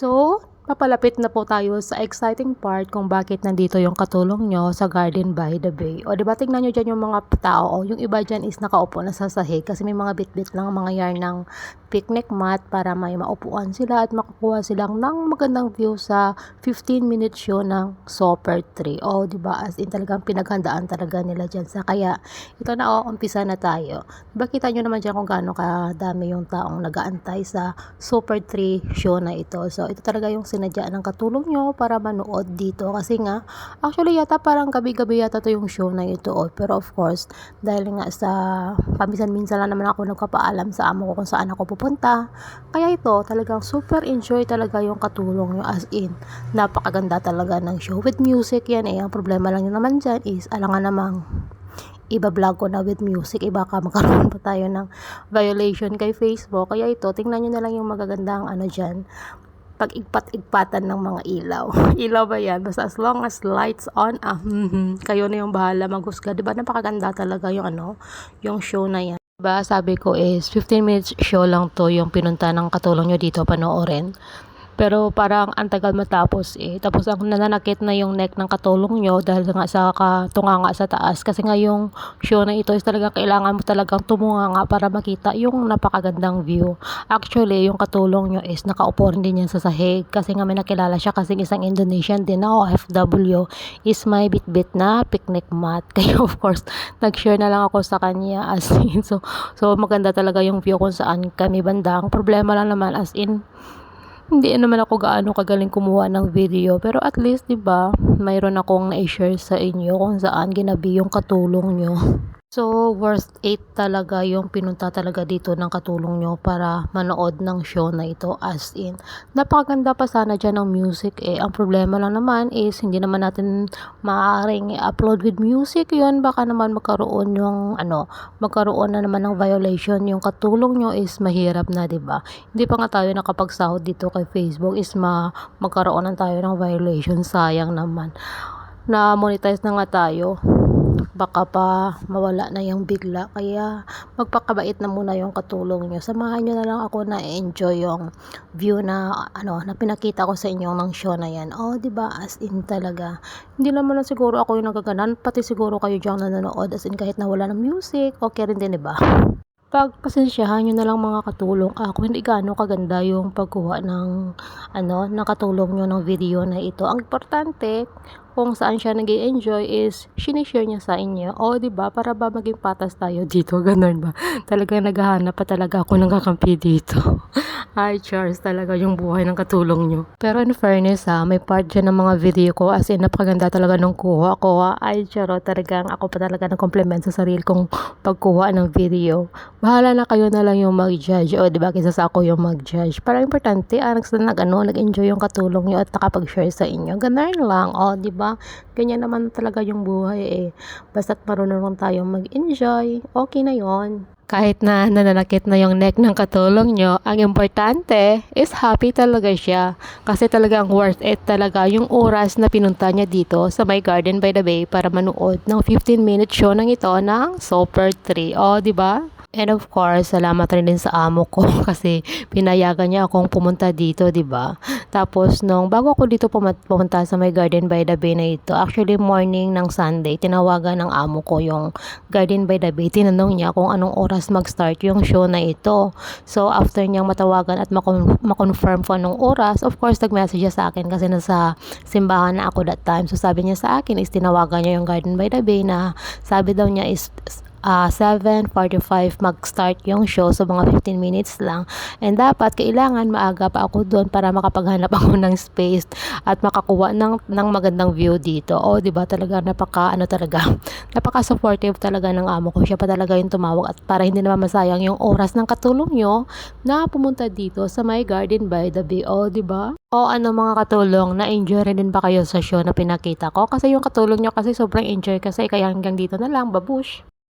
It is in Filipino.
So, papalapit na po tayo sa exciting part kung bakit nandito yung katulong nyo sa Garden by the Bay. O diba, tingnan nyo dyan yung mga tao. O, yung iba dyan is nakaupo na sa sahig kasi may mga bit-bit lang mga yarn ng picnic mat para may maupuan sila at makakuha silang ng magandang view sa 15-minute show ng Super Tree. O diba, as in talagang pinaghandaan talaga nila dyan sa kaya. Ito na umpisa na tayo. Diba, kita nyo naman dyan kung gaano kadami yung taong nag-aantay sa Super Tree show na ito. So, ito talaga yung sinadya ng katulong nyo para manood dito. Kasi nga, actually yata parang gabi-gabi yata to yung show na ito. Pero of course, dahil nga sa paminsan-minsan lang naman ako nagpapaalam sa amo ko kung saan ako pupunta. Kaya ito, talagang super enjoy talaga yung katulong nyo, as in. Napakaganda talaga ng show. With music yan eh. Ang problema lang yun naman dyan is, alangan namang iba-vlog ko na with music, iba ka magkaroon pa tayo ng violation kay Facebook. Kaya ito, tingnan nyo na lang yung magagandang ano dyan, pag-igpat-igpatan ng mga ilaw. Ilaw ba yan? Basta as long as lights on, kayo na yung bahala maghusga. Diba napakaganda talaga yung ano, yung show na yan. Diba sabi ko is 15 minutes show lang to yung pinunta ng katulong nyo dito panoorin. Pero parang ang tagal matapos eh. Tapos ang nananakit na yung neck ng katulong nyo dahil nga sa katunganga sa taas. Kasi nga yung show na ito is talaga kailangan mo talagang tumunganga para makita yung napakagandang view. Actually, yung katulong nyo is nakaupo rin din yan sa sahig. Kasi nga may nakilala siya kasi isang Indonesian din na OFW is may bit-bit na picnic mat. Kaya of course, nag-share na lang ako sa kanya as in. So maganda talaga yung view kung saan kami banda. Ang problema lang naman as in, hindi naman ako gaano kagaling kumuha ng video, pero at least 'di ba, mayroon akong na-share sa inyo kung saan ginabi yung katulong nyo. So, worth 8 talaga yung pinunta talaga dito ng katulong nyo para manood ng show na ito, as in. Napakaganda pa sana dyan ng music eh. Ang problema lang naman is hindi naman natin maaaring i-upload with music yun. Baka naman magkaroon yung magkaroon na naman ng violation. Yung katulong nyo is mahirap na, 'di ba? Hindi pa nga tayo nakapagsahod dito kay Facebook is magkaroon na tayo ng violation. Sayang naman. Na monetize na nga tayo, baka pa mawala na yung bigla. Kaya magpakabait na muna yung katulong nyo. Samahan nyo na lang ako na enjoy yung view na na pinakita ko sa inyo ng show na yan. Diba, as in talaga, hindi naman na siguro ako yung nagaganan, pati siguro kayo dyan nanonood, as in kahit na wala ng music, okay rin din, diba? Pagpasensyahan nyo na lang mga katulong. Ako hindi gaano kaganda yung pagkuha ng ng katulong nyo ng video na ito. Ang importante kung saan siya nag-enjoy is sinishare niya sa inyo. Diba? Para ba maging patas tayo dito? Ganun ba? Talagang naghahanap pa talaga ako ng kakampi dito. Ay, Charles, talaga yung buhay ng katulong nyo. Pero in fairness may part dyan ng mga video ko as in napakaganda talaga nung kuha ko. Ay, charot, talagang ako pa talaga ng-compliment sa sarili kong pagkuha ng video. Bahala na kayo na lang yung mag-judge. Diba? Kisa sa ako yung mag-judge. Para importante, nag-enjoy yung katulong nyo at nakapag-share sa inyo. Ganun lang. Diba? Ganyan naman talaga yung buhay eh. Basta't marunong tayong mag-enjoy, okay na yon. Kahit na nananakit na yung neck ng katulong nyo, ang importante is happy talaga siya. Kasi talagang worth it talaga yung oras na pinunta niya dito sa my Garden by the Bay para manood ng 15-minute show ng ito ng Super Tree. Diba? And of course, salamat rin din sa amo ko kasi pinayagan niya akong pumunta dito, 'di ba? Tapos bago ako dito pumunta sa my Garden by the Bay na ito, actually morning ng Sunday, tinawagan ng amo ko yung Garden by the Bay. Tinanong niya kung anong oras mag-start yung show na ito. So after niyang matawagan at makonfirm kung anong oras, of course nag-message siya sa akin kasi nasa simbahan na ako that time. So sabi niya sa akin is tinawagan niya yung Garden by the Bay na sabi daw niya is 7:45 mag-start yung show, so mga 15 minutes lang, and dapat kailangan maaga pa ako doon para makapaghanap ako ng space at makakuha ng magandang view dito. Diba, talaga napaka supportive talaga ng amo ko. Siya pa talaga yung tumawag at para hindi naman masayang yung oras ng katulong nyo na pumunta dito sa my Garden by the Bay. Diba? Mga katulong, na-enjoy rin din ba kayo sa show na pinakita ko? Kasi yung katulong nyo kasi sobrang enjoy kasi, kaya hanggang dito na lang, babush!